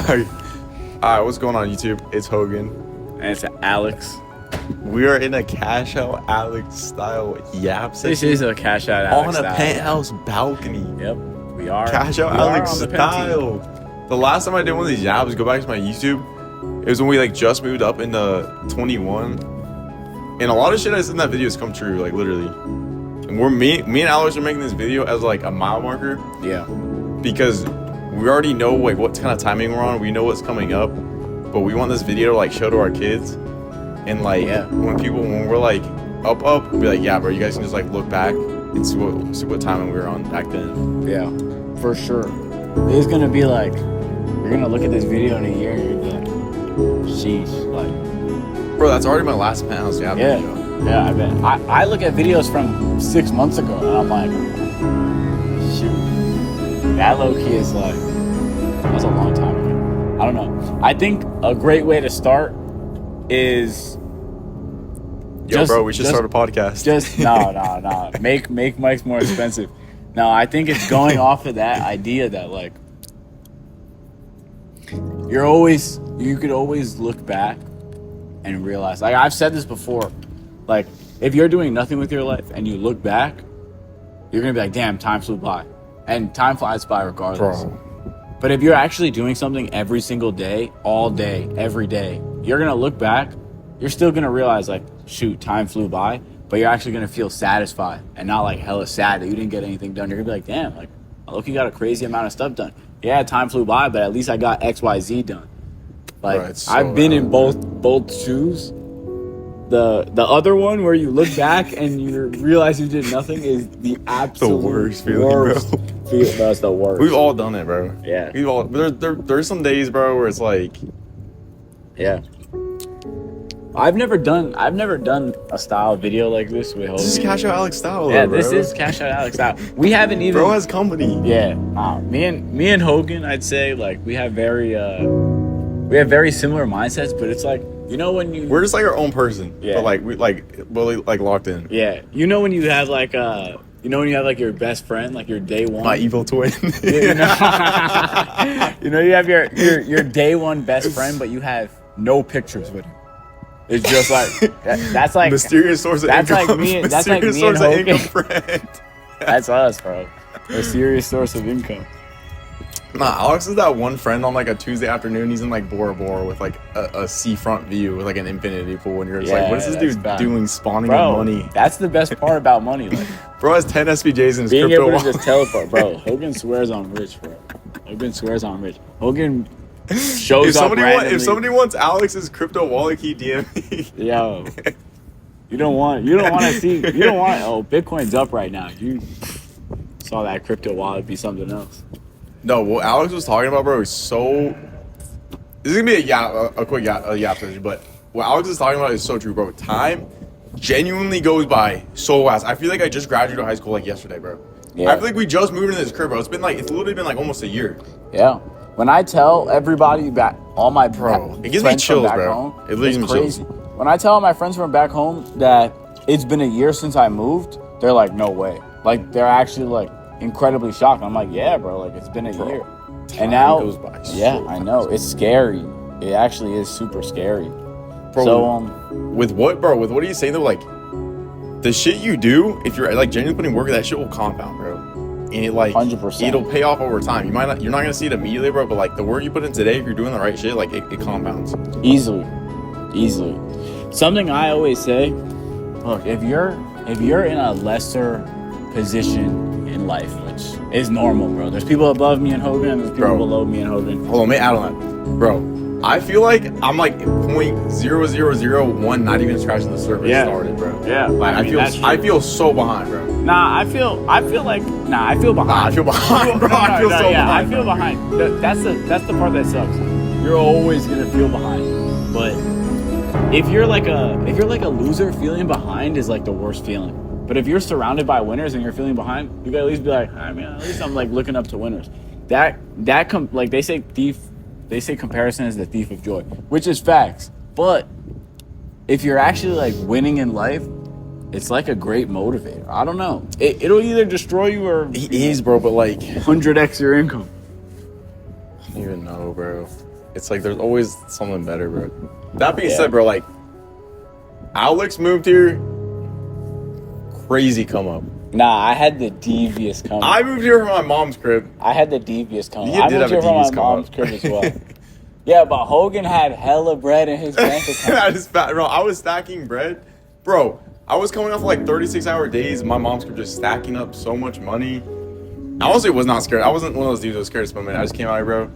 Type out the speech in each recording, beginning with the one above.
Alright, what's going on YouTube? It's Hogan. And it's Alex. We are in a Cash Out Alex style yap session. This is a Cash Out Alex on a style. penthouse balcony. Yep, we are. Cash Out Alex style. The last time I did one of these yaps, go back to my YouTube. It was when we just moved up into 21. And a lot of shit I said in that video has come true, literally. And me and Alex are making this video as a mile marker. Yeah. Because we already know what kind of timing we're on. We know what's coming up. But we want this video to show to our kids. And when we're up, we'll be like, yeah, bro, you guys can just look back and see what timing we were on back then. Yeah, for sure. It's gonna be you're gonna look at this video in a year and you're gonna be like, sheesh, bro, that's already my last penthouse yap video. Yeah, I bet. I look at videos from 6 months ago and I'm like, shoot, that low key is that's a long time ago. I don't know. I think a great way to start is bro, we should start a podcast. No. Make mics more expensive. No, I think it's going off of that idea that you could always look back and realize, I've said this before, if you're doing nothing with your life and you look back, you're gonna be like, damn, time flew by. And time flies by regardless. Bro. But if you're actually doing something every single day, all day, every day, you're gonna look back, you're still gonna realize shoot, time flew by, but you're actually gonna feel satisfied and not hella sad that you didn't get anything done. You're gonna be like, damn, look, you got a crazy amount of stuff done. Yeah, time flew by, but at least I got XYZ done. I've been in both shoes. The other one where you look back and you realize you did nothing is the absolute worst feeling, bro. That's the worst. We've all done it, bro. Yeah. There's some days, bro, where it's yeah. I've never done a style video like this with Hogan. This is Cash Out Alex style, yeah, bro. This is Cash Out Alex style. We haven't even. Bro has company. Yeah, me and Hogan, I'd say we have very similar mindsets, but it's when you we're just our own person. Yeah. But we really locked in. Yeah, when you have when you have your best friend, your day one. My evil twin. You have your day one best friend, but you have no pictures with him. It's just that's mysterious source of income. That's like me and Hogan. Income friend. That's us, bro. A serious source of income. Nah, Alex is that one friend on a Tuesday afternoon. He's in Bora Bora with a seafront view with an infinity pool, and you're just what is this dude doing spawning money? That's the best part about money. Bro has 10 SPJs in his being crypto able to just teleport, bro. Hogan swears on rich, bro. Hogan swears on rich. Hogan shows up randomly. If somebody wants Alex's crypto wallet key, DM me. Yo, you don't want to see. You don't want. Oh, Bitcoin's up right now. You saw that crypto wallet be something else. No, what Alex was talking about, bro, is so. This is gonna be a quick yap session, but what Alex is talking about is so true, bro. Time genuinely goes by so fast. I feel like I just graduated high school yesterday, bro. Yeah. I feel like we just moved into this crib, bro. It's literally been almost a year. Yeah. When I tell everybody all my it gives me chills, bro. Home, it gives me crazy. chills. When I tell all my friends from back home that it's been a year since I moved, they're like, no way. They're actually incredibly shocked. I'm like, yeah, bro. It's been a year. And now, goes by so I know it's scary. It actually is super scary. Bro, so with what are you saying though? The shit you do, if you're genuinely putting work, that shit will compound, bro. And it 100%. It'll pay off over time. You're not gonna see it immediately, bro. But the work you put in today, if you're doing the right shit, it compounds easily. Something I always say: look, if you're in a lesser position in life, which is normal, bro. There's people above me and Hogan, and there's people below me and Hogan. Hold on, let me add on that, bro. I feel like I'm 0.0001, not even scratching the surface started, bro. Yeah, I feel so behind, bro. I feel behind. I feel behind, bro. I feel so behind. I feel behind. That's the part that sucks. You're always gonna feel behind, but if you're a loser, feeling behind is the worst feeling. But if you're surrounded by winners and you're feeling behind, you gotta at least be at least I'm looking up to winners. They say comparison is the thief of joy, which is facts. But if you're actually winning in life, it's a great motivator. I don't know. It'll either destroy you or it is, bro. But 100x your income. don't even know, bro. It's like there's always something better, bro. That being said, bro, like Alex moved here, crazy come up. Nah, I had the devious come up. I moved here from my mom's crib. I had the devious come up. You I did moved have a here from devious my come mom's up. crib as well. Yeah, but Hogan had hella bread in his bank account. Bro, I was stacking bread. Bro, I was coming off like 36-hour days. My mom's crib just stacking up so much money. I honestly was not scared. I wasn't one of those dudes that was scared to spend money. I just came out here, bro,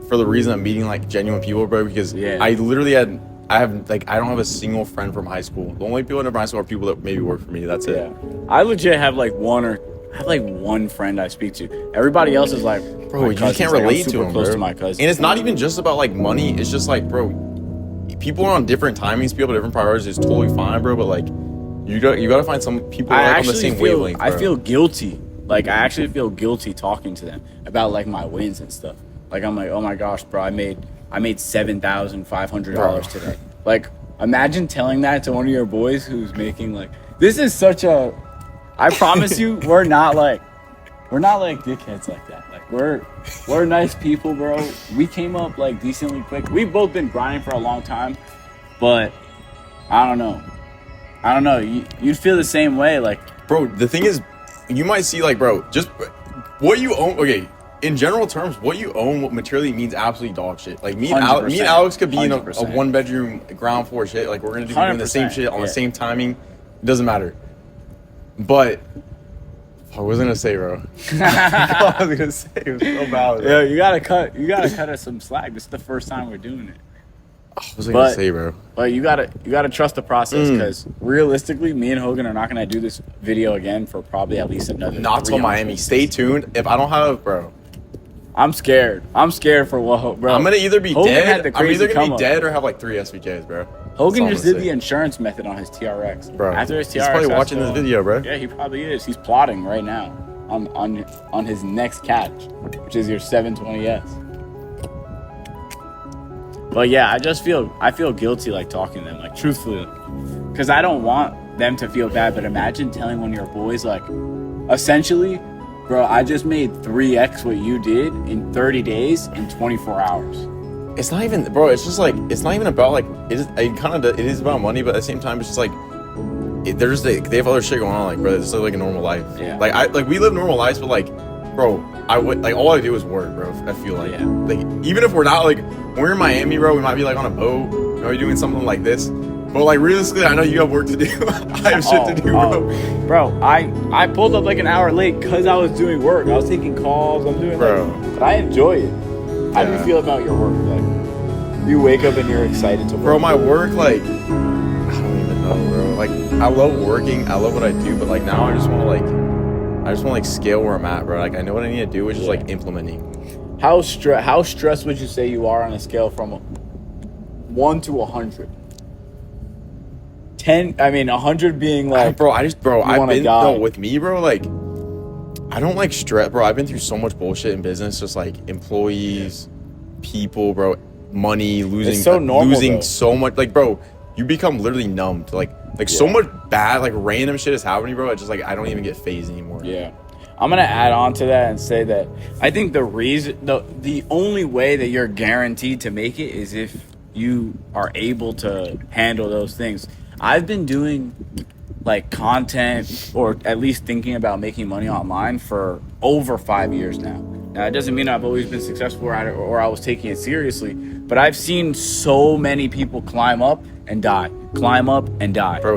for the reason of meeting like genuine people, bro, because I literally I don't have a single friend from high school. The only people in my high school are people that maybe work for me. That's it. I legit have like one friend I speak to. Everybody else is like, bro, you can't relate to him, close bro. to my cousin. And it's not even just about like money. It's just like, bro, people are on different timings. People have different priorities. It's totally fine, bro. But like, you got to find some people like on the same wavelength. Bro. I feel guilty. Like, I actually feel guilty talking to them about like my wins and stuff. Like, I'm like, oh my gosh, bro, I made $7,500 today. Like, imagine telling that to one of your boys who's making like, this is such a. I promise you, we're not like dickheads like that. Like, we're nice people, bro. We came up like decently quick. We've both been grinding for a long time, but I don't know. You'd feel the same way, like, bro. The thing is, you might see like, bro, just what you own. Okay, in general terms, what you own, what materially means absolutely dog shit. Like me and Alex could be in a 1-bedroom ground floor shit. Like we're gonna be doing the same shit on the same timing. It doesn't matter. But what was I gonna say, bro? I was gonna say it was so bad. Yeah, you gotta cut us some slack. This is the first time we're doing it. What was I gonna say, bro? But you gotta trust the process, because realistically, me and Hogan are not gonna do this video again for probably at least another. Not till Miami. Stay tuned. If I don't have, bro, I'm scared. I'm scared for what, bro. I'm gonna either be Hogan dead. I'm either gonna be dead or have like 3 SVKs, bro. Hogan just did the insurance method on his TRX. Bro, after his TRX, he's probably watching this video, bro. Yeah, he probably is. He's plotting right now on his next catch, which is your 720S. But yeah, I feel guilty like talking to them, like truthfully, because I don't want them to feel bad. But imagine telling one of your boys, like, essentially, bro, I just made 3x what you did in 30 days in 24 hours. It's not even, bro. It's just like, it's not even about like, it is about money, but at the same time, it's just like, they have other shit going on, like, bro. It's like a normal life. Yeah. Like we live normal lives, but like, bro, I would like all I do is work, bro. I feel like, like even if we're not like, when we're in Miami, bro, we might be like on a boat, doing something like this. But like realistically, I know you have work to do. I have shit to do, bro. Bro, I pulled up like an hour late because I was doing work. I was taking calls. I'm doing but I enjoy it. How do you feel about your work? Like, you wake up and you're excited to work. Bro, my work, like, I don't even know, bro. Like, I love working. I love what I do, but like now I just want to like scale where I'm at, bro. Like I know what I need to do, which is like implementing. How stressed would you say you are on a scale from 1 to 100? 10. I mean, 100 being like, I've been with me, bro. Like, I don't like stress, bro. I've been through so much bullshit in business, just like employees, people, bro, money, losing so much. Like, bro, you become literally numb to like so much bad, like random shit is happening, bro. It's just like I don't even get phased anymore. Yeah. I'm gonna add on to that and say that I think the only way that you're guaranteed to make it is if you are able to handle those things. I've been doing like content, or at least thinking about making money online, for over 5 years now. Now, it doesn't mean I've always been successful or I was taking it seriously, but I've seen so many people climb up and die, bro.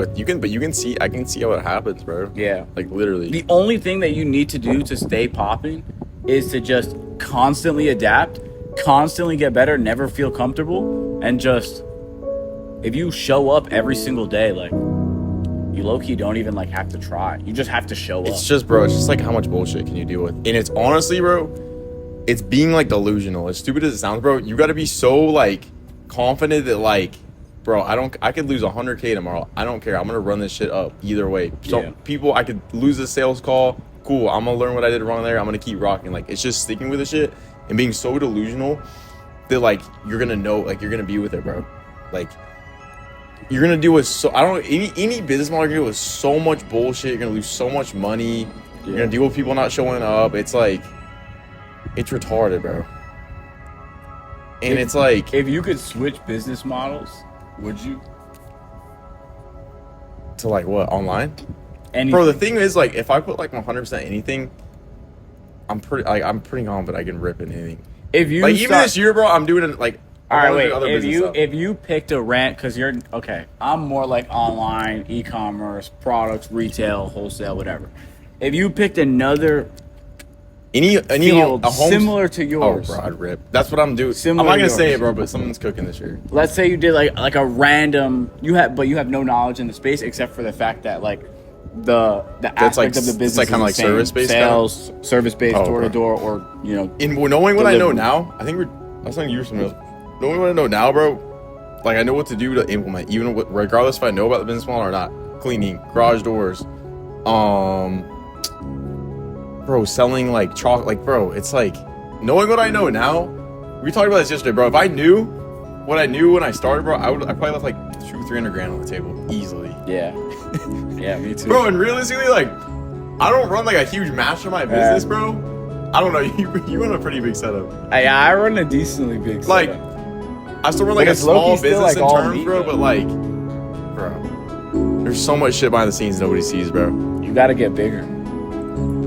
I can see how it happens, bro. Yeah, like literally. The only thing that you need to do to stay popping is to just constantly adapt, constantly get better, never feel comfortable, and just, if you show up every single day, like, you low-key don't even like have to try. You just have to show up. It's just like how much bullshit can you deal with? And it's honestly, bro, it's being like delusional. As stupid as it sounds, bro, you got to be so like confident that like, bro, I could lose 100K tomorrow. I don't care. I'm gonna run this shit up either way. So people, I could lose a sales call. Cool. I'm gonna learn what I did wrong there. I'm gonna keep rocking. Like, it's just sticking with the shit and being so delusional that like you're gonna know, like you're gonna be with it, bro. Like, you're gonna deal with any business model, you're gonna deal with so much bullshit. You're gonna lose so much money. You're gonna deal with people not showing up. It's like, it's retarded, bro. And it's like, if you could switch business models, would you? to like what, online? Anything. Bro, the thing is, like, if I put like 100% anything, I'm pretty confident I can rip in anything. If you like even this year, bro, I'm doing it like. All right, wait. Other If you picked a rant, because you're okay, I'm more like online, e-commerce, products, retail, wholesale, whatever. If you picked another any field a home, similar to yours, oh, bro, I'd rip. That's what I'm doing. Similar I'm not gonna to say yours. it, bro, but someone's cooking this year. let's say you did like a random, you have no knowledge in the space except for the fact that like the aspect like, of the business it's like kind of like service-based, service-based, sales, service-based, Oh, door to bro. door, or In knowing what I know delivery. now, I think I was telling you something else. Knowing what I know now, bro, like I know what to do to implement, even regardless if I know about the business model or not. Cleaning, garage doors, bro, selling like chocolate, like bro, it's like knowing what I know now. We talked about this yesterday, bro. If I knew what I knew when I started, bro, I probably left like 200-300 grand on the table easily. Yeah, yeah, me too. Bro, and realistically, like, I don't run like a huge mastermind business, bro. I don't know. You run a pretty big setup. I run a decently big Like, setup. I still run But like a it's low-key small still, business like, in all terms, me, bro. though. But like, bro, there's so much shit behind the scenes nobody sees, bro. You gotta get bigger.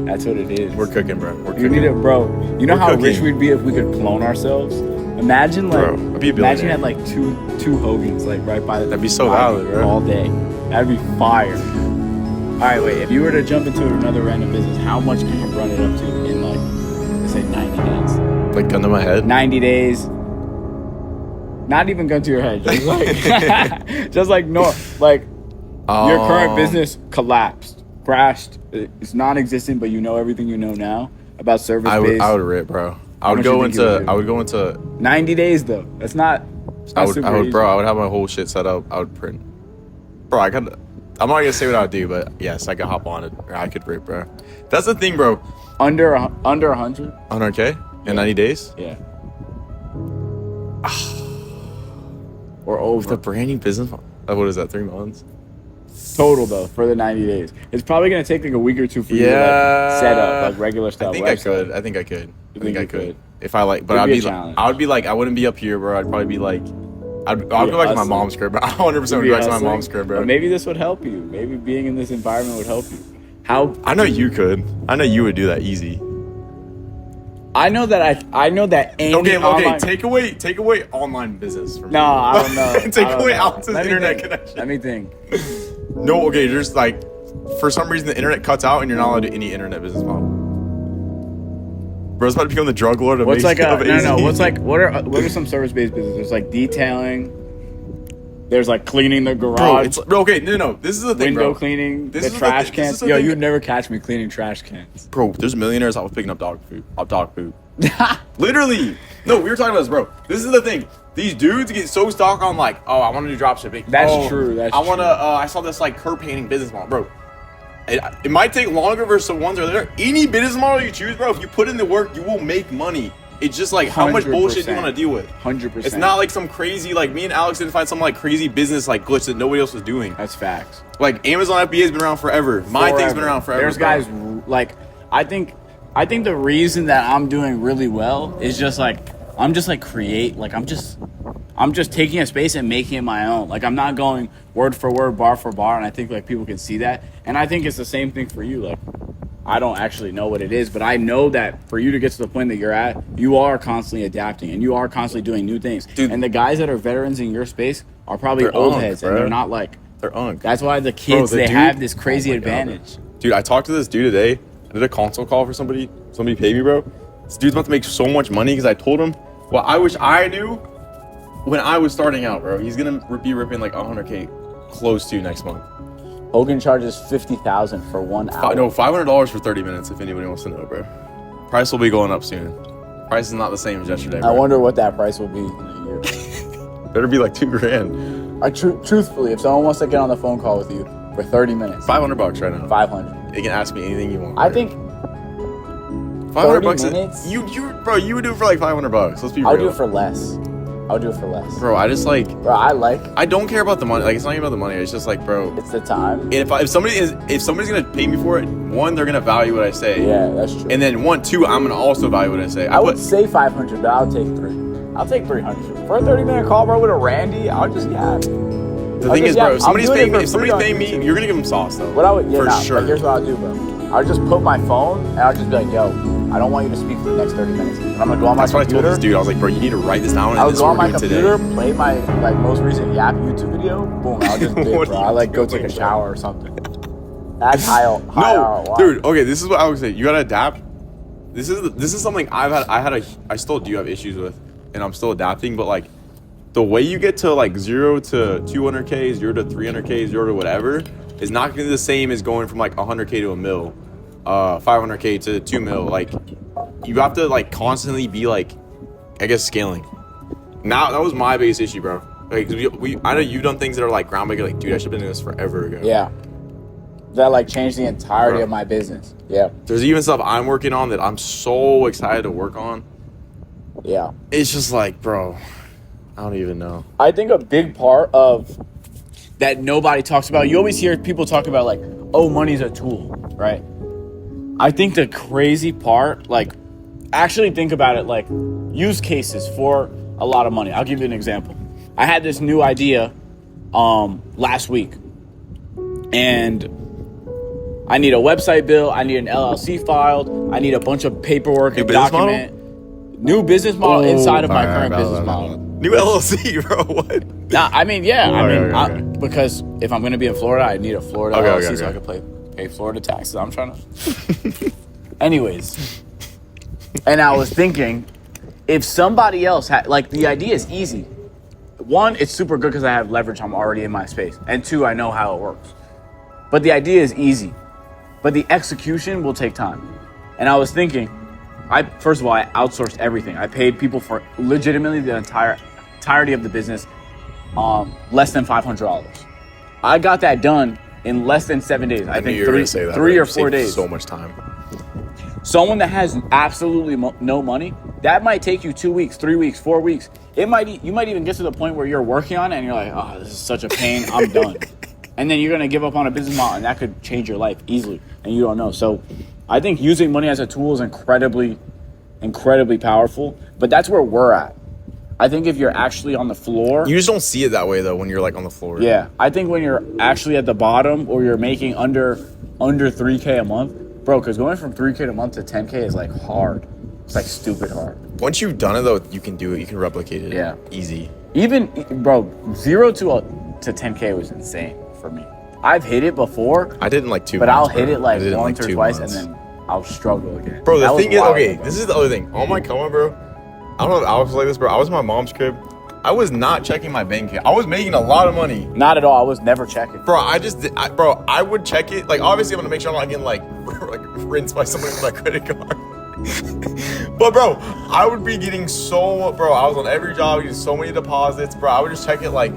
That's what it is. We're cooking, bro. We're You cooking. need it, bro. You know We're how cooking. rich we'd be if we could clone ourselves? Imagine like, Bro, I'd be a imagine you billionaire. had like two Hogans like right by the. That'd be so by valid, bro. All day. That'd be fire. All right, wait. If you were to jump into another random business, how much could you run it up to in like, let's say 90 days? Like gun to my head. 90 days. Not even gun to your head. Just like, just like no, like your current business collapsed, crashed. It's non-existent, but you know everything you know now about service based. I would rip, bro. How much you think you would do? I would go into 90 days though. That's not. It's not super easy. bro. I would have my whole shit set up. I would print, bro. I'm not gonna say what I would do, but yes, I could hop on it. Or I could rip, bro. That's the thing, bro. Under 100. 100K in 90 days. Yeah. Or over. The brand new business. What is that? 3 months. Total though for the 90 days. It's probably gonna take like a week or two for you to Yeah. like set up like regular stuff. I think I could. I think I could. You I think I think you could. could? If I like, but It'd I'd be a be like, challenge. I would be like, I wouldn't be up here, bro. I'd probably be like, I'd go back to my hustling. mom's crib. 100% would go back to my mom's crib, bro. But maybe this would help you. Maybe being in this environment would help you. How I know you could. I know you would do that easy. I know that any Okay, online... take away online business from No, me. I don't know. Take I don't away know. Alex's Let me internet think. connection. Let me think. No, okay, there's like, for some reason the internet cuts out and you're not allowed to do any internet business model. Bro's about to become the drug lord of What's like a of no AZ. no? What's like what are some service based businesses? There's like detailing. There's like cleaning the Bro, garage. it's bro, okay, no. This is the thing, window bro. cleaning, This the is the trash thing- this cans. is the Yo, thing- you'd never catch me cleaning trash cans. Bro, there's millionaires out picking up dog poop. Literally. No, we were talking about this, bro. This is the thing. These dudes get so stuck on like, oh, I want to do drop shipping. That's Oh, true, that's I want to. true. I saw this like curb painting business model, bro. It might take longer for some ones or there. Any business model you choose, bro, if you put in the work, you will make money. It's just like how much bullshit do you want to deal with. 100%. It's not like some crazy like me and Alex didn't find some like crazy business like glitch that nobody else was doing. That's facts. Like Amazon FBA has been around forever. My thing's been around forever. There's bro. guys like I think the reason that I'm doing really well is just like I'm just like I'm just taking a space and making it my own. Like I'm not going word for word, bar for bar, and I think like people can see that. And I think it's the same thing for you. Like I don't actually know what it is, but I know that for you to get to the point that you're at, you are constantly adapting and you are constantly doing new things. Dude. And the guys that are veterans in your space are probably They're old unk, heads, bro. and they're not like. They're unk. That's why the kids the they dude- have this crazy Oh my God, bro. advantage. Dude, I talked to this dude today. I did a console call for somebody. Somebody paid me, bro. This dude's about to make so much money because I told him what I wish I knew when I was starting out, bro. He's gonna be ripping like 100K close to next month. Hogan charges $50,000 for 1 hour. No, $500 for 30 minutes if anybody wants to know, bro. Price will be going up soon. Price is not the same as yesterday, bro. I wonder what that price will be in a year. Better be like $2,000. Truthfully, if someone wants to get on the phone call with you for 30 minutes, $500 right now. 500. You can ask me anything you want. I bro. think 500 30 bucks. minutes? You would do it for like $500. Let's be real. I'll do it for less. Bro, I just like. Bro, I don't care about the money. Like, it's not even about the money. It's just like, bro. it's the time. And if somebody's gonna pay me for it, one, they're gonna value what I say. Yeah, that's true. And then two, I'm gonna also value what I say. I would say 500, but I'll take 3. I'll take 300 for a 30-minute call, bro, with a Randy. I'll just yap. The thing is, bro, if somebody's paying me, you're gonna give them sauce though. What I would, yeah, for sure. But here's what I'll do, bro. I'll just put my phone and I'll just be like, yo, I don't want you to speak for the next 30 minutes. And I'm gonna go on my computer. That's what I told this dude. I was like, bro, you need to write this down. I'll go on my computer, play my like most recent Yap YouTube video. Boom, I'll just dip, bro. I like go take a shower or something. That's high No, dude. Okay, this is what I would say. You gotta adapt. This is something I still do have issues with, and I'm still adapting. But like, the way you get to like 0 to 200K, 0 to 300K, 0 to whatever, is not gonna be the same as going from like 100K to a mil, 500K to 2 mil. Like, you have to like constantly be like, I guess, scaling. Now that was my biggest issue, bro. Like, I know you've done things that are like groundbreaking. Like, dude, I should have been doing this forever ago. Yeah. That like changed the entirety of my business. Yeah. There's even stuff I'm working on that I'm so excited to work on. Yeah. It's just like, bro, I don't even know. I think a big part of that nobody talks about, you always hear people talk about like, oh, money's a tool, right? I think the crazy part, like, actually think about it like use cases for a lot of money. I'll give you an example. I had this new idea last week, and I need a website built. I need an LLC filed. I need a bunch of paperwork and document. New business model inside of my current business model. New LLC, bro. What? Nah, I mean, yeah. Okay. Because if I'm going to be in Florida, I need a Florida LLC so I can pay Florida taxes. I'm trying to... Anyways. And I was thinking, if somebody else had... Like, the idea is easy. One, it's super good because I have leverage. I'm already in my space. And two, I know how it works. But the idea is easy. But the execution will take time. And I was thinking, first of all, I outsourced everything. I paid people for legitimately the entirety of the business, less than $500. I got that done in less than 7 days. I think three or 4 days. So much time. Someone that has absolutely no money, that might take you 2 weeks, 3 weeks, 4 weeks. You might even get to the point where you're working on it and you're like, oh, this is such a pain. I'm done. And then you're going to give up on a business model, and that could change your life easily, and you don't know. So I think using money as a tool is incredibly, incredibly powerful, but that's where we're at. I think if you're actually on the floor... You just don't see it that way, though, when you're, like, on the floor. Yeah. I think when you're actually at the bottom or you're making under 3K a month, bro, because going from 3K a month to 10K is, like, hard. It's, like, stupid hard. Once you've done it, though, you can do it. You can replicate it. Yeah. Easy. Even, bro, 0 to 10K was insane for me. I've hit it before. I did in like 2 months. But I'll hit it like once or 2 twice months. and then I'll struggle again. Bro, the thing is, okay, this is the other thing. On my come on, bro. I don't know if Alex was like this, bro. I was in my mom's crib. I was not checking my bank account. I was making a lot of money. Not at all. I was never checking. Bro, I would check it. Like, obviously, I'm gonna make sure I'm not getting like rinsed by somebody with my credit card. But bro, I would be getting I was on every job, getting so many deposits, bro. I would just check it like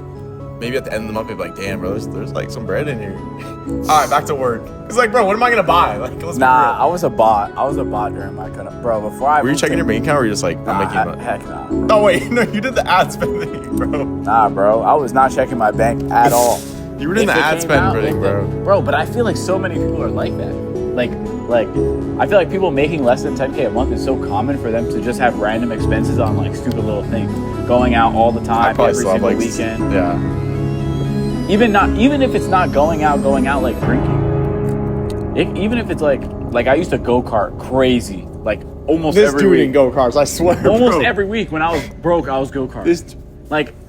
maybe at the end of the month, I'd be like, damn, bro, there's like some bread in here. All right, back to work. It's like, bro, what am I gonna buy? Like, let's nah, I was a bot. I was a bot during my kind of, bro. Before I were you checking your bank account, or were you just like, I'm making money? Heck nah. No, wait, no, you did the ad spend thing, bro. Nah, bro, I was not checking my bank at all. You were doing the ad spend thing, bro. Bro, but I feel like so many people are like that. Like, I feel like people making less than 10K a month is so common for them to just have random expenses on like stupid little things, going out all the time, every single weekend. Yeah. Even if it's not going out like drinking. Even if it's like I used to go-kart crazy, like almost every week. This dude in go-karts, I swear, almost every week when I was broke, I was go-karting.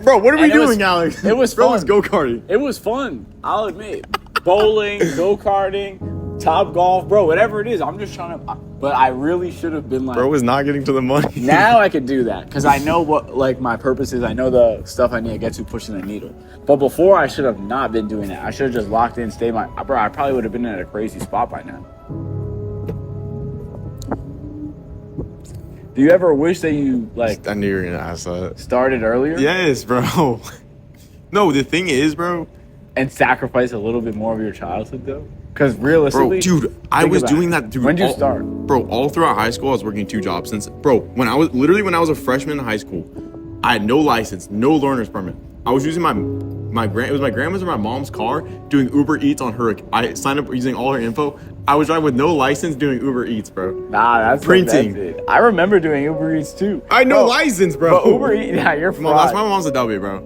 Bro, what are we doing, Alex? It was bro fun. Was go-karting. It was fun, I'll admit. Bowling, go-karting, Top Golf, bro, whatever it is, I'm just trying to... But I really should have been like... Bro was not getting to the money. Now I could do that, because I know what like my purpose is. I know the stuff I need to get to pushing the needle. But before, I should have not been doing that. I should have just locked in, stayed my... Bro, I probably would have been in a crazy spot by now. Do you ever wish that you, like... I knew you were going to ask that. Started earlier? Yes, bro. No, the thing is, bro... And sacrifice a little bit more of your childhood, though? Because realistically... Bro, dude, I was doing that, dude. When did you start? Bro, all throughout high school, I was working 2 jobs. When I was a freshman in high school, I had no license, no learner's permit. I was using my it was my grandma's or my mom's car doing Uber Eats on her. I signed up using all her info. I was driving with no license doing Uber Eats, bro. Nah, that's printing. That's it. I remember doing Uber Eats too. I had no license, bro. But Uber Eats, yeah, you're Mom, that's my mom's a W, bro.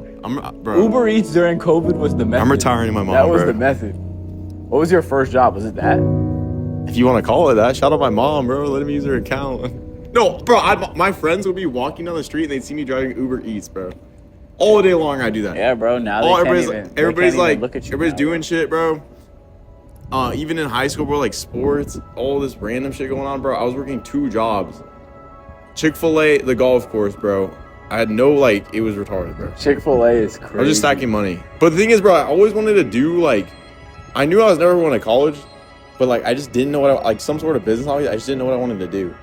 Bro. Uber Eats during COVID was the method. I'm retiring my mom, That was bro. the method. What was your first job? Was it that? If you want to call it that, shout out my mom, bro. Let me use her account. No, bro. My friends would be walking down the street and they'd see me driving Uber Eats, bro. All day long, I do that. Yeah, bro. Now Everybody's like, look at you. everybody's now, doing shit, bro. Even in high school, bro, like sports, all this random shit going on, bro. I was working 2 jobs. Chick-fil-A, the golf course, bro. I had no, like, it was retarded, bro. Chick-fil-A is crazy. I was just stacking money. But the thing is, bro, I always wanted to do, like, I knew I was never going to college, but, like, I just didn't know like, some sort of business, I just didn't know what I wanted to do.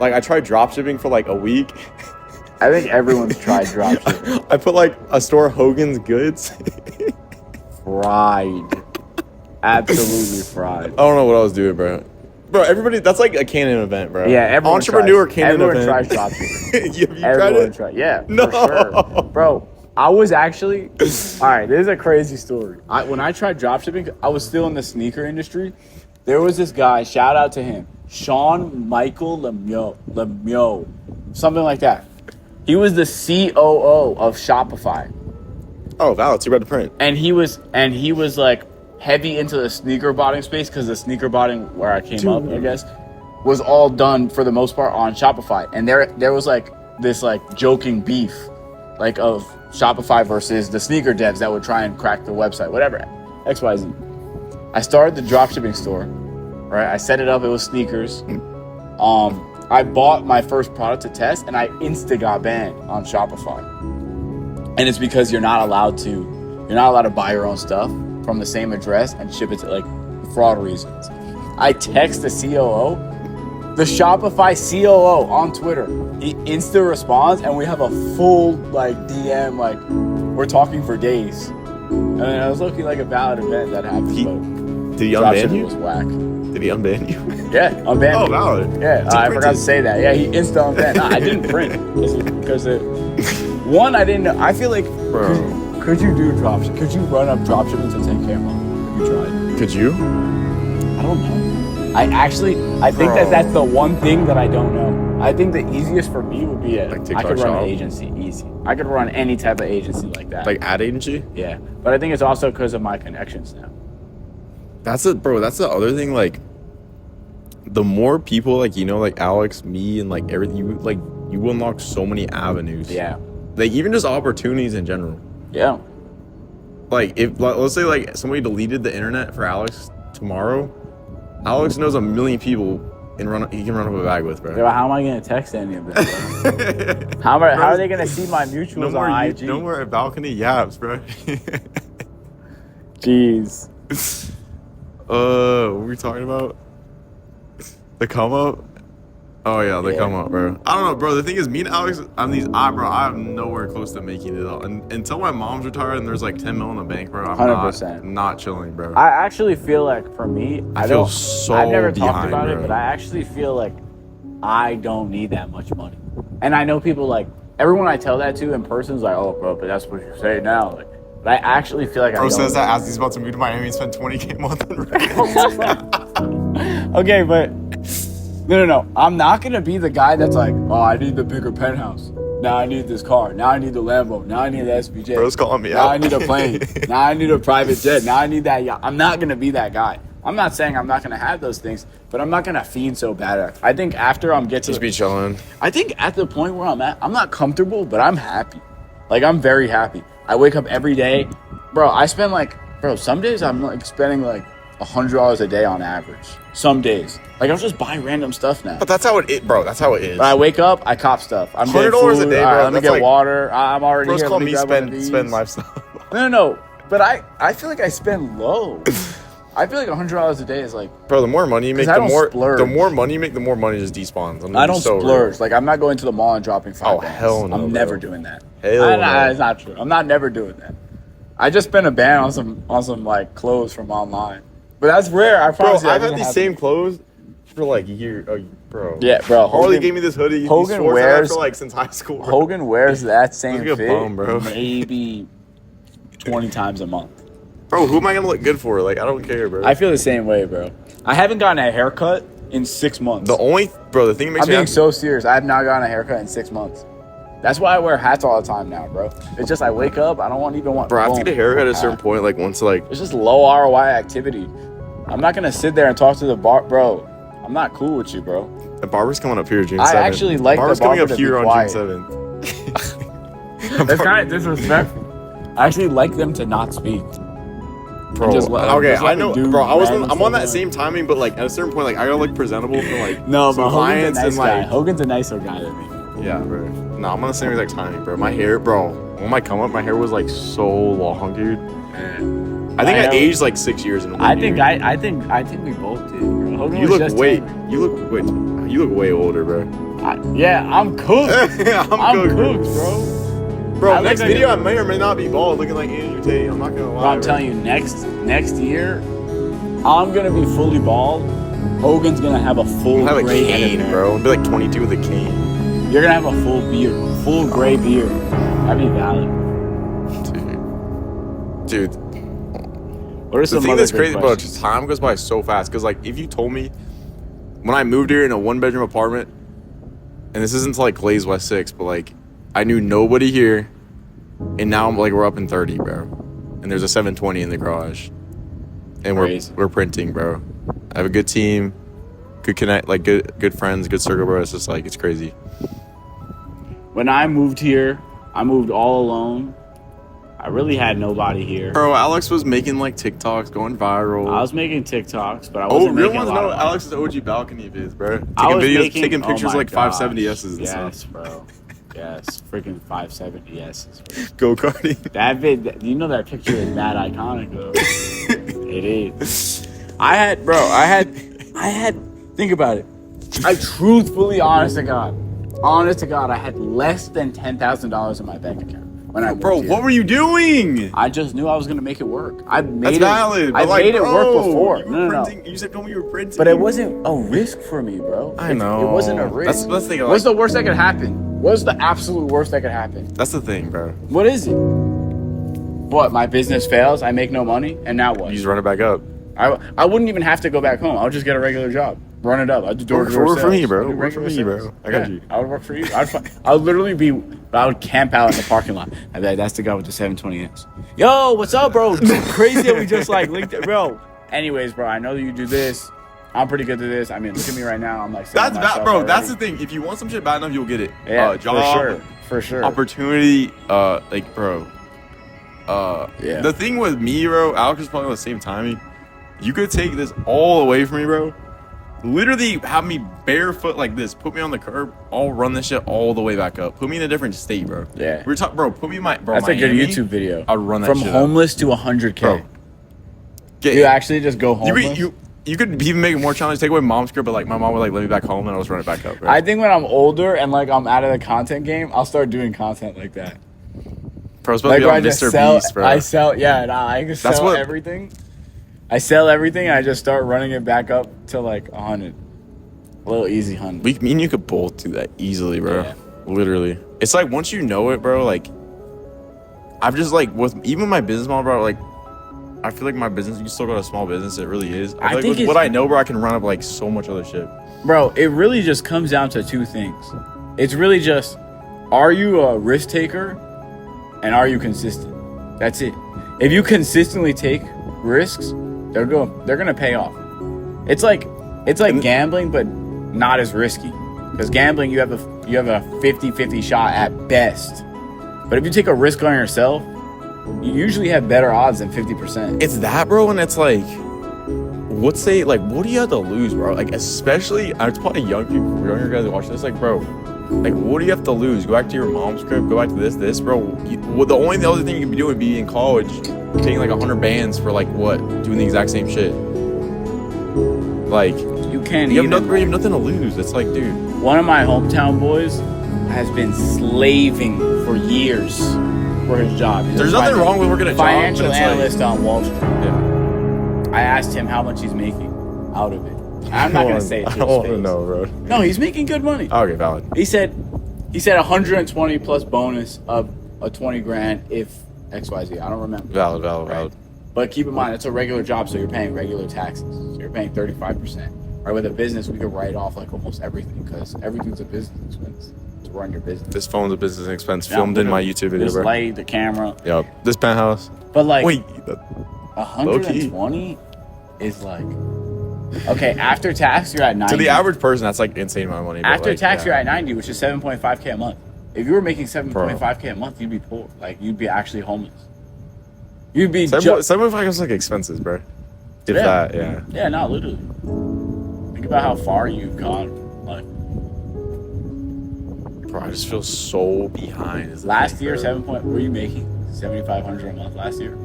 Like, I tried dropshipping for, like, a week. I think everyone's tried dropshipping. I put, like, a store Hogan's Goods. Fried. Absolutely fried. I don't know what I was doing, bro. Bro, everybody, that's like a Canon event, bro. Yeah, everyone Entrepreneur tries. Canon everyone event. tries dropshipping. Have you Everyone tried it? Yeah, No. for sure. Bro, I was actually... All right, this is a crazy story. When I tried dropshipping, I was still in the sneaker industry. There was this guy, shout out to him, Sean Michael Lemieux, something like that. He was the COO of Shopify. Oh, wow, it's about to print. And he was like heavy into the sneaker botting space because the sneaker botting where I came up, I guess, was all done for the most part on Shopify. And there was like this like joking beef, like of Shopify versus the sneaker devs that would try and crack the website, whatever, XYZ. I started the dropshipping store, right? I set it up. It was sneakers. I bought my first product to test, and I got banned on Shopify. And it's because you're not allowed to buy your own stuff from the same address and ship it to, like, fraud reasons. I text the COO, the Shopify COO on Twitter. He insta responds, and we have a full, like, DM, like, we're talking for days. And then I was looking like a valid event that happened, but Did he unban dropshipping you? was whack. Did he unban you? Yeah, unbanned Oh, me. valid. Yeah, I forgot to say that. Yeah, he insta unbanned. Nah, I didn't print because one, I didn't know. I feel like, Bro. could you do dropshipping? Could you run up dropshipping to 10K a month? Have you tried? Could you? I don't know. I think Bro. that's the one thing that I don't know. I think the easiest for me would be Like I TikTok could run shop? an agency easy. I could run any type of agency like that. Like ad agency? Yeah, but I think it's also because of my connections now. That's the other thing, like, the more people, like, you know, like Alex, me, and, like, everything, you unlock so many avenues. Yeah. Like, even just opportunities in general. Yeah. Like, if, let's say, like, somebody deleted the internet for Alex tomorrow, Alex knows a million people he can run up a bag with, bro. Yeah, how am I going to text any of them? How are they going to see my mutuals on IG? No more balcony yaps, bro. Jeez. What were we talking about? The come up? Oh yeah, the come up, bro. I don't know, bro. The thing is, me and Alex, I'm nowhere close to making it out. And until my mom's retired and there's like 10 mil in the bank, bro, I'm 100%. not chilling, bro. I actually feel like for me, I feel so I've never talked behind, about bro. it, but I actually feel like I don't need that much money. And I know people like everyone I tell that to in person is like, oh, bro, but that's what you say now. Like, but I actually feel like Bro I don't. says that as he's about to move to Miami and spend 20K a month on rent. Okay, but no. I'm not gonna be the guy that's like, oh, I need the bigger penthouse. Now I need this car. Now I need the Lambo. Now I need the SPJ. Bro's calling me now out. I need a plane. Now I need a private jet. Now I need that yacht. I'm not gonna be that guy. I'm not saying I'm not gonna have those things, but I'm not gonna fiend so bad at it. I think after I'm Just be chilling. I think at the point where I'm at, I'm not comfortable, but I'm happy. Like, I'm very happy. I wake up every day. Bro, I spend some days I'm like spending like $100 a day on average. Some days. Like, I'll just buy random stuff now. But that's how it is, bro. That's how it is. When I wake up, I cop stuff. I'm getting $100 food. a day, All right, bro. let me That's get like- water. I'm already Bro's here. calling Let me grab one of these. spend lifestyle. No. But I feel like I spend low. I feel like $100 a day is like, Bro, the more money you make, 'Cause I don't splurge. the more money you make, the more money just despawns. I don't splurge. Like, I'm not going to the mall and dropping $5. Oh, hell no, I'm never bro. doing that. Hell no. It's not true. I'm not never doing that. I just spent a ban on some like clothes from online, but that's rare. I Bro, promise you. I've had these same clothes for like a year. Bro. Yeah, bro. Harley gave me this hoodie. Hogan Hogan wears wears- for like since high school. Bro. Hogan wears that same Look at fit. bum, bro. Maybe 20 times a month. Bro, who am I gonna look good for? Like, I don't care, bro. I feel the same way, bro. I haven't gotten a haircut in 6 months. The thing that makes I'm me being so serious. I have not gotten a haircut in 6 months. That's why I wear hats all the time now, bro. It's just I wake up, I don't want. Bro, I have to get a haircut at a certain point, like once like. It's just low ROI activity. I'm not gonna sit there and talk to the bar, bro. I'm not cool with you, bro. The barber's coming up here June 7th. I actually like the barber's barber coming up to here be on quiet. June 7th. That's kind of disrespectful. I actually like them to not speak. Bro, Just I know, bro. I'm on that like- same timing, but like at a certain point, like I gotta look presentable for like No, some but Hogan's clients a nice and guy. like. Hogan's a nicer guy than me. Yeah, bro. No, I'm on the same exact timing, bro. My hair, bro. When my come up, my hair was like so long, dude. I think I aged like 6 years in one I year. think we both did. Bro. Hogan You was look just way. 10. You look way older, bro. I'm cooked. I'm cooked, cooked, bro. Bro, I next look like video a- I may or may not be bald, looking like Andrew Tate. I'm not gonna lie. Bro, I'm telling you, next year, I'm gonna be fully bald. Hogan's gonna have a full I have a gray head of cane, hair. bro. I'll be like 22 with a cane. You're gonna have a full beard, full gray beard. That'd be valid. Dude. What are The some thing other that's good crazy, bro, questions? just time goes by so fast. Cause like, if you told me when I moved here in a 1-bedroom apartment, and this isn't to like Glaze West 6, but like, I knew nobody here, and now I'm like, we're up in 30, bro, and there's a 720 in the garage, and Crazy. we're printing, bro. I have a good team, good connect, like good friends, good circle, bro. It's just like it's crazy. When I moved here, I moved all alone. I really had nobody here. Bro, Alex was making like TikToks, going viral. I was making TikToks, but I Oh, wasn't real making ones a lot know of money. Alex's OG balcony vids, bro. I Taking was videos, making- taking oh pictures my like gosh. 570Ss and Yes, stuff. bro. Yes, freaking 570Ss. Go karting. That vid, you know that picture is mad iconic though. It is. I had. Think about it. I truthfully, honest to God, I had less than $10,000 in my bank account when I moved Bro, here. what were you doing? I just knew I was gonna make it work. I made That's it. valid. I But like, made it bro, work before. You No, were no. printing. You said told me you were printing. But it wasn't a risk for me, bro. I know. It wasn't a risk. That's the thing, like- What's the worst that could happen? What's the absolute worst that could happen? That's the thing, bro. What is it? What? My business fails. I make no money, and now what? You just run it back up. I wouldn't even have to go back home. I would just get a regular job, run it up. I'd do door-to-door Work for me, sales. bro. I'd do Work for regular me, sales. bro. I got you. I would work for you. I would literally be. I would camp out in the parking lot. I'd be like, that's the guy with the 720S. Yo, what's up, bro? Crazy that we just like linked it, bro. Anyways, bro, I know that you do this. I'm pretty good at this. I mean, look at me right now. I'm like, That's bad, bro. That's the thing. If you want some shit bad enough, you'll get it. yeah, Job, for sure. opportunity, like, bro. Yeah. The thing with me, bro, Alex is probably on the same timing. You could take this all away from me, bro. Literally have me barefoot like this. Put me on the curb. I'll run this shit all the way back up. Put me in a different state, bro. Yeah. We're talking, bro. Put me in my, bro. That's a good Miami, YouTube video. I'd run that From shit up. homeless to 100K. Bro. Get, You actually just go homeless? you could even make it more challenging. Take away mom's crib, but like my mom would like let me back home and I'll just run it back up. Bro. I think when I'm older and like I'm out of the content game, I'll start doing content like that. Bro, it's supposed Like to be where on I just Mr. sell, Beast, bro. I sell, yeah, nah, I can sell what- everything. I sell everything and I just start running it back up to like 100. A little easy 100. Me and you could both do that easily, bro. Yeah. Literally. It's like once you know it, bro, like I've just like with even my business model, bro, like I feel like my business, you still got a small business, it really is. I I feel think like with it's- what I know, bro, I can run up like so much other shit. Bro, it really just comes down to two things. It's really just, are you a risk taker and are you consistent? That's it. If you consistently take risks, they're gonna pay off. It's like gambling, but not as risky. Because gambling, you have a 50-50 shot at best. But if you take a risk on yourself, you usually have better odds than 50%. It's that, bro, and it's like what do you have to lose, bro? Like especially it's probably younger guys that watch this, like, bro, like what do you have to lose? Go back to your mom's crib, go back to this, bro. The only other thing you could be doing would be in college, taking like 100 bands for like what? Doing the exact same shit. Like You can't you have, even. you have nothing to lose. It's like, dude. One of my hometown boys has been slaving for years for his job. He's There's a nothing wrong with working a job, financial but it's like- analyst on Wall Street. Yeah. I asked him how much he's making out of it. I'm not gonna say it to I his don't want to face. know, bro. No, he's making good money. Okay, valid. He said 120 plus bonus of a 20 grand if XYZ. I don't remember. Valid. But keep in mind, it's a regular job, so you're paying regular taxes. So you're paying 35%. Right, with a business, we could write off like almost everything because everything's a business expense to run your business. This phone's a business expense. Filmed in my YouTube video, this bro. light, the camera. Yep. This penthouse. But like, wait, 120 is like, okay, after tax, you're at 90. To the average person, that's like insane amount of money. After like, tax, you're at 90, which is 7.5K a month. If you were making 7.5K a month, you'd be poor. Like, you'd be actually homeless. You'd be 7.5 is like expenses, bro. If that, yeah. Yeah, not literally. Think about how far you've gone. Like, bro, I just feel so behind. Last year, were you making 7,500 a month last year?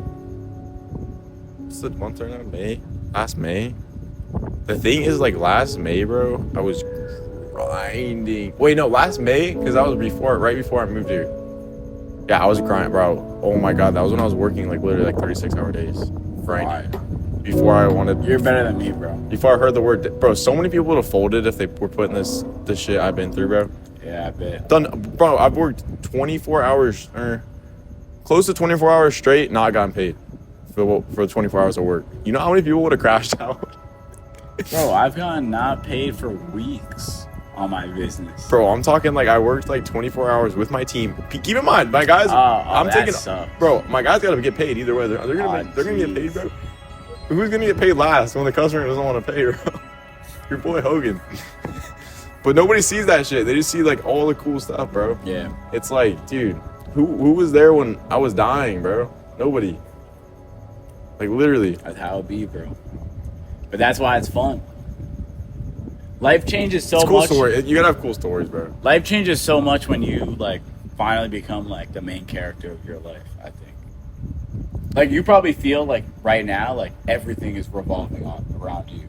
What's the month right now? May? Last May? The thing is, like, last May, bro, I was grinding. Wait, no, last May? Because that was right before I moved here. Yeah, I was grinding, bro. Oh my God, that was when I was working, like, literally, like, 36-hour days. Grinding. Before I wanted... You're better than me, bro. Before I heard the word... Bro, so many people would have folded if they were putting this shit I've been through, bro. Yeah, I bet. Bro, I've worked 24 hours, close to 24 hours straight, not gotten paid for 24 hours of work. You know how many people would have crashed out? Bro, I've gotten not paid for weeks on my business. Bro, I'm talking like I worked like 24 hours with my team. Keep in mind, my guys, bro, my guys gotta get paid either way. They're gonna get paid, bro. Who's gonna get paid last when the customer doesn't want to pay, bro? Your boy Hogan. But nobody sees that shit. They just see like all the cool stuff, bro. Yeah. It's like, dude, who was there when I was dying, bro? Nobody. Like literally. That's how it be, bro. But that's why it's fun. Life changes so cool much. Story. You gotta have cool stories, bro. Life changes so much when you like finally become like the main character of your life, I think. Like you probably feel like right now, like everything is revolving around you.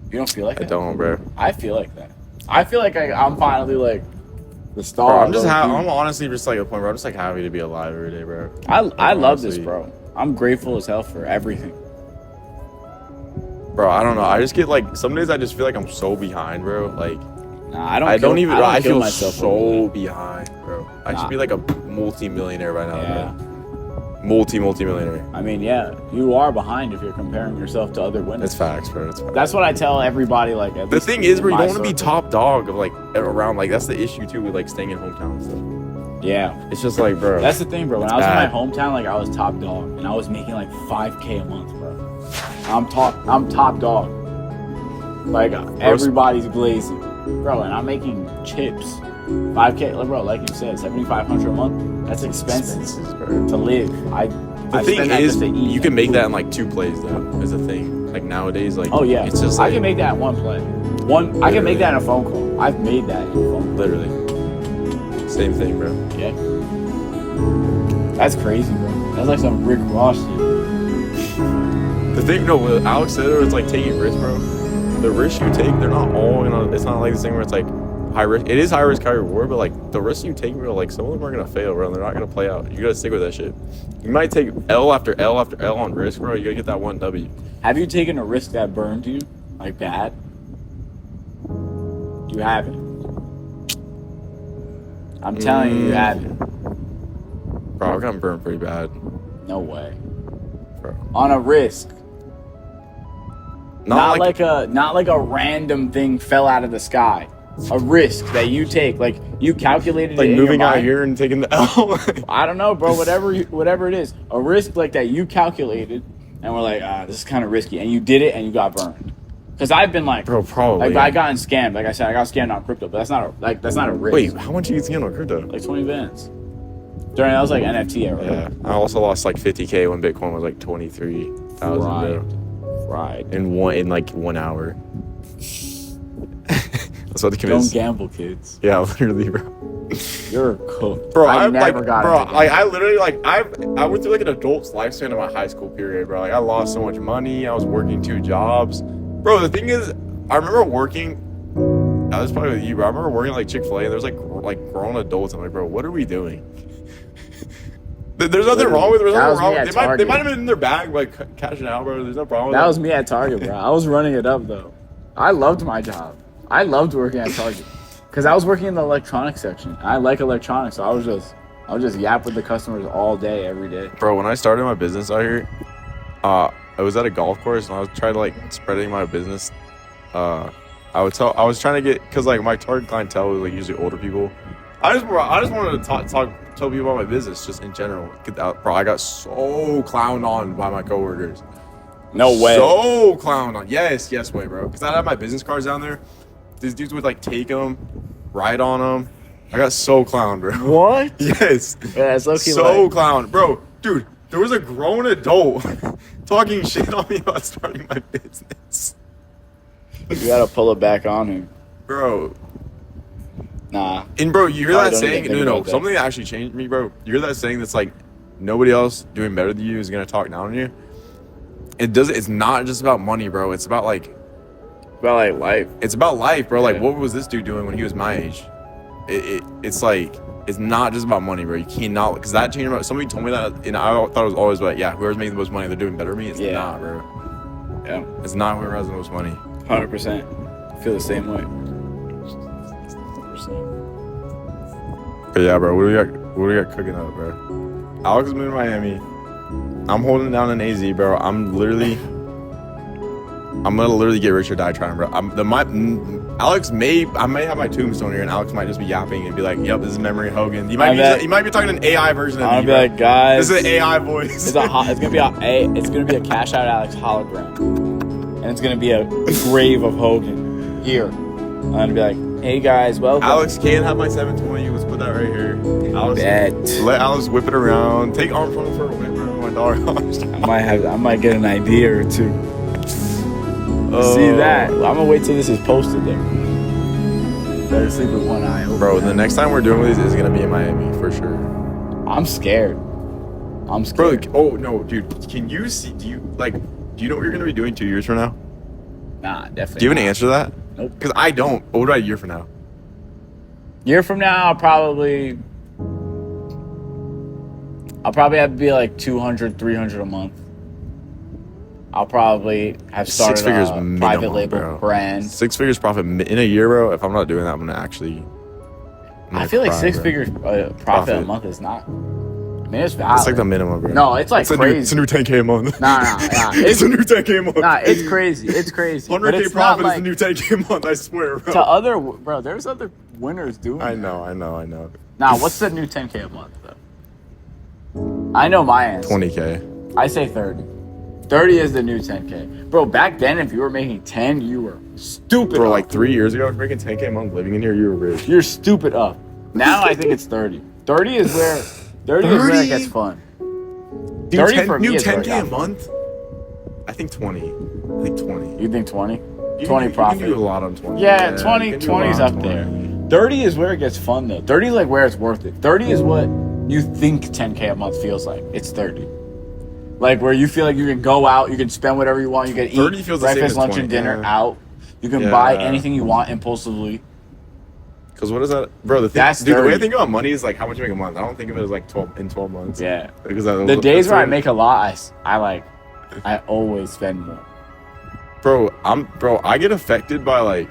You don't feel like that? I don't, bro. I feel like that. I feel like I'm finally like the star. Bro, I'm honestly just like at a point where I'm just like happy to be alive every day, bro. I love this, bro. I'm grateful as hell for everything. Bro, I don't know. I just get like some days I just feel like I'm so behind, bro. Like nah, I feel so behind, bro. I should be like a multi-millionaire right now, bro. Multi-millionaire. I mean, yeah, you are behind if you're comparing yourself to other winners. It's facts, bro. It's facts. That's what I tell everybody. Like, the thing is, bro, you don't want to be top dog of like around. Like, that's the issue too with like staying in hometown and stuff. Yeah, it's just like, bro. That's the thing, bro. When I was in my hometown, like I was top dog, and I was making like 5K a month, bro. I'm top dog. Like everybody's glazing, bro, and I'm making chips. 5K, bro, like you said, 7,500 a month. That's expenses to live. The thing is, you can make that in like 2 plays though. Is a thing. Like nowadays, like oh yeah, it's just I like, can make that in 1 play. I can make that in a phone call. I've made that in a phone call. Literally. Same thing, bro. Yeah. That's crazy, bro. That's like some Rick Ross shit. The thing, no, what Alex said, it's like taking risks, bro. The risks you take, they're not all gonna. It's not like this thing where it's like high risk. It is high risk, high reward, but like the risks you take, bro, like some of them are gonna fail, bro. They're not gonna play out. You gotta stick with that shit. You might take L after L after L on risk, bro. You gotta get that 1 W. Have you taken a risk that burned you, like bad? You haven't. I'm telling you, you haven't. Bro, I've gotten burned pretty bad. No way. Bro. On a risk. Not like a random thing fell out of the sky. A risk that you take, like you calculated like it in moving your out mind. here and taking the L. I don't know, bro. Whatever it is, a risk like that you calculated, and we're like, this is kind of risky, and you did it, and you got burned. Because I've been like, bro, probably. Like I got scammed. Like I said, I got scammed on crypto, but that's not a risk. Wait, how much did you get scammed on crypto? Like 20 bands. That was like NFT era. Yeah, I also lost like 50K when Bitcoin was like 23,000. Right. In like 1 hour. That's what the committees. Don't gamble, kids. Yeah, literally, bro. You're cooked. Bro, I never got bro, like I literally I went through like an adult's lifespan in my high school period, bro. Like I lost so much money. I was working 2 jobs. Bro, the thing is, I remember working. That was probably with you, bro. I remember working like Chick-fil-A, and there's like grown adults. I'm like, bro, what are we doing? There's nothing wrong with it. There's nothing wrong. They might have been in their bag, like cashing out, bro. There's no problem with that. That was me at Target, bro. I was running it up though. I loved my job. I loved working at Target because I was working in the electronics section. I like electronics, so I was just I'll just yap with the customers all day, every day. Bro, when I started my business out here, I was at a golf course and I was trying to like spreading my business. I was trying to get, cause like my target clientele was like usually older people. I just wanted to tell people about my business just in general. Bro, I got so clowned on by my coworkers. No way. So clowned on. Yes, way, bro. Cause I had my business cards down there. These dudes would like take them, write on them. I got so clowned, bro. What? Yes. Yeah, it's okay. So clowned, bro. Dude, there was a grown adult talking shit on me about starting my business. You gotta pull it back on him, bro. Nah. And bro, you hear Probably that don't saying? even think No, about that. something that actually changed me, bro. You hear that saying that's like, nobody else doing better than you is gonna talk down on you. It's not just about money, bro. It's about like life. It's about life, bro. Like, Yeah. what was this dude doing when he was my age? It's like, it's not just about money, bro. You cannot, because that changed. Somebody told me that, and I thought it was always like, yeah, whoever's making the most money, they're doing better than me. It's Yeah. not, bro. Yeah. It's not whoever has the most money. 100%. Feel the same way. 100%. But yeah, bro, what do we got cooking up, bro? Alex is moving to Miami. I'm holding down an AZ, bro. I'm gonna literally get rich or die trying, bro. I may have my tombstone here, and Alex might just be yapping and be like, "Yep, this is Memory Hogan." He might be talking an AI version of me. I'll be bro. like, guys, This is an AI voice. it's gonna be a Cash Out Alex hologram, and it's gonna be a grave of Hogan here. I'm gonna be like, hey guys, welcome. Alex can't have my 720. Let's put that right here. Alex, Bet. let Alex whip it around. Take Armstrong for a whip, bro. My dog. I might get an idea or two. See that? I'm gonna wait till this is posted though. Better sleep with one eye open. Bro, the next time we're doing this is gonna be in Miami for sure. I'm scared. Bro, oh no, dude. Can you see? Do you know what you're gonna be doing 2 years from now? Nah, definitely. Do you have an answer to that? Nope. Because I don't. What about a year from now? Year from now, I'll probably have to be like 200, 300 a month. I'll probably have started 6 figures a minimum, private label bro. brand. 6 figures profit in a year, bro. If I'm not doing that, I'm gonna actually. I feel like cry, 6 bro. figures profit a month is not. I mean, it's valid. It's like the minimum, bro. No, it's like it's crazy. It's a new 10K a month. Nah. It's a new 10K a month. Nah, it's crazy. It's crazy. But 100K it's profit not is the new 10K a month. I swear, bro. there's other winners doing I that. know. Nah, what's the new 10K a month though? I know my answer. 20K. I say 30. 30 is the new 10K. Bro, back then, if you were making 10, you were stupid Bro, up. like 3 years ago, making 10K a month living in here, you were rich. You're stupid up. Now I think it's 30. 30 is where it gets fun. Dude, 30 for me new is where it 10K got a month? I think 20. You think 20? You 20 can, profit. You can do a lot on 20. Yeah, you 20 can do a 20's lot up on there. 20. 30 is where it gets fun though. 30 is like where it's worth it. 30 is what you think 10K a month feels like. It's 30. Like where you feel like you can go out, you can spend whatever you want, you can 30 eat feels the same breakfast, as lunch, 20, and dinner yeah. out. You can Yeah. buy anything you want impulsively. Because what is that? Bro, the That's way I 30. think about money is like how much you make a month. I don't think of it as like 12 months. Yeah. Because The days where I make a lot, I always spend more. Bro, I get affected by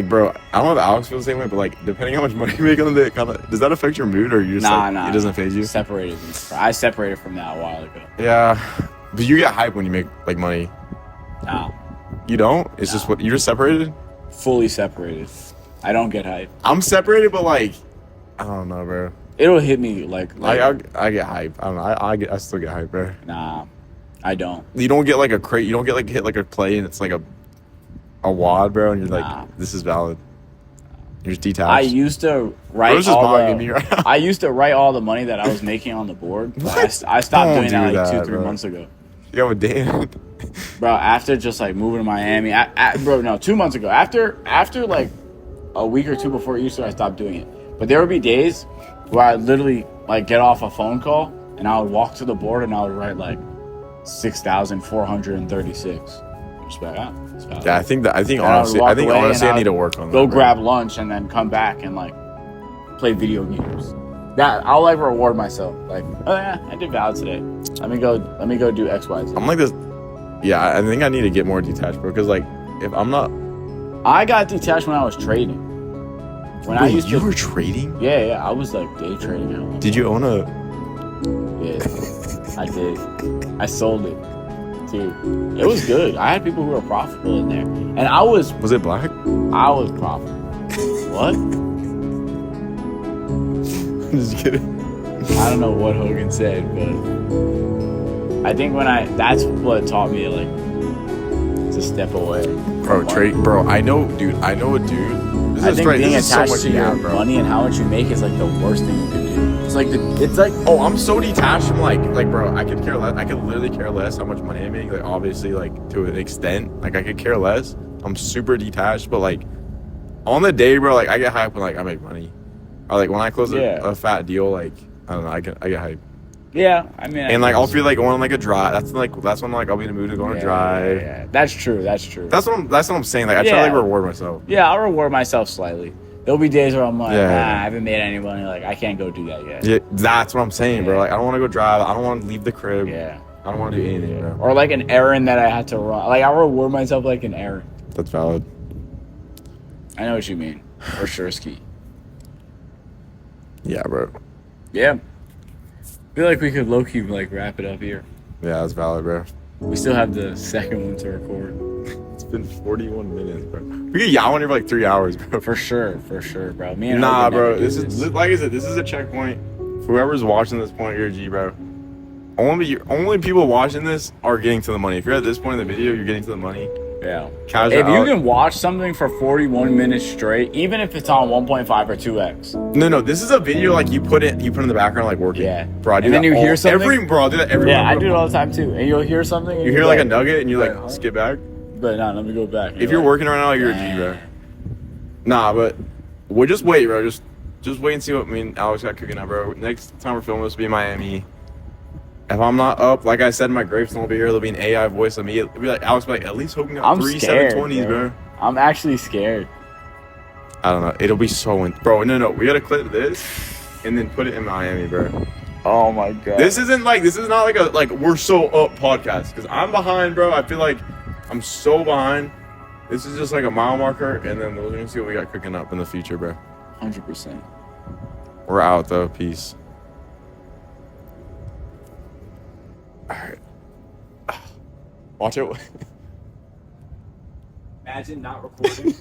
bro, I don't know if Alex feels the same way, but like depending how much money you make on the day, does that affect your mood or you just it doesn't phase you? Separated. I separated from that a while ago. Yeah, but you get hype when you make like money. Nah, You don't? It's just what you're just separated. fully separated. I don't get hype. I'm separated, but like I don't know, bro. It'll hit me like I get hype. I don't know. I still get hype, bro. nah, I don't. You don't get like a crate. You don't get like hit like a play and it's like a wad, bro, and you're like, Nah. this is valid. You're just detached. I used to write Bro's just all mocking me right now. I used to write all the money that I was making on the board. But What? I stopped Don't doing that do like that, 2-3 bro. months ago. Yo, damn. Bro, after just like moving to Miami, 2 months ago. After like a week or two before Easter, I stopped doing it. But there would be days where I literally like get off a phone call and I would walk to the board and I would write like 6,436. Just like that. Yeah, I think honestly, walk I away honestly, and I need to work on that. Go bro. grab lunch and then come back and like play video games. That I'll like reward myself. Like, oh yeah, I did valid today. Let me go do X, Y, Z. I'm like this. Yeah, I think I need to get more detached, bro. Because like, if I'm not, I got detached when I was trading. When I used you to, were trading? yeah, I was like day trading at one Did you own a? Yeah, I did. I sold it, too. It was good. I had people who were profitable in there, and I was Was it black? profitable. What? Just kidding. I don't know what Hogan said, but I think that's what taught me to step away. Bro, bro. I know a dude. This I is think right. being This is so attached much to your bro. money and how much you make is like the worst thing you can do. It's like Oh, I'm so detached from like bro, I could care less. I could literally care less how much money I make. Like obviously, like to an extent, like I could care less. I'm super detached, but like on the day, bro, like I get hyped when like I make money, or like when I close a fat deal, like I don't know, I get hyped. yeah. I mean, And like I'll feel like going on like a drive. That's when like I'll be in the mood to go on a drive. Yeah. That's true. That's what I'm saying. Like I try to like reward myself. Yeah, I'll reward myself slightly. There'll be days where I'm like, I haven't made any money. Like, I can't go do that yet. Yeah, that's what I'm saying, bro. Like, I don't want to go drive. I don't want to leave the crib. Yeah. I don't want to do anything, bro. Or like an errand that I had to run. Like, I'll reward myself like an errand. That's valid. I know what you mean. For sure, Ski. Yeah, bro. Yeah. I feel like we could low-key, like, wrap it up here. Yeah, that's valid, bro. We still have the second one to record. It's been 41 minutes, bro. We could yaw on here for like 3 hours, bro. For sure, bro. Me and Nah, Hogan bro. never do This is like I said. This is a checkpoint. Whoever's watching this point, you're a G, bro. Only people watching this are getting to the money. If you're at this point in the video, you're getting to the money. Yeah. Casual If you out. can watch something for 41 minutes straight, even if it's on 1.5 or 2x. No. This is a video like you put in the background like working. Yeah. Bro, I do And then that you hear something? I do that every. Yeah, I bro. do it all the time too. And you'll hear something. And You hear like a nugget and you like skip back. But no, let me go back. If you're working right now, you're a G, bro. Nah, but we'll just wait, bro. Just wait and see what me and Alex got cooking up, bro. Next time we're filming this will be in Miami. If I'm not up, like I said, my gravestone will be here. There'll be an AI voice of me. It'll be like Alex, will be like at least Hogan got I'm 3 scared, 720s, bro. I'm actually scared. I don't know. It'll be so bro. No. We gotta clip this and then put it in Miami, bro. Oh my god. This is not like we're so up podcast because I'm behind, bro. I feel like I'm so behind. This is just like a mile marker, and then we're gonna see what we got cooking up in the future, bro. 100%. We're out though. Peace. All right. Watch it. Imagine not recording.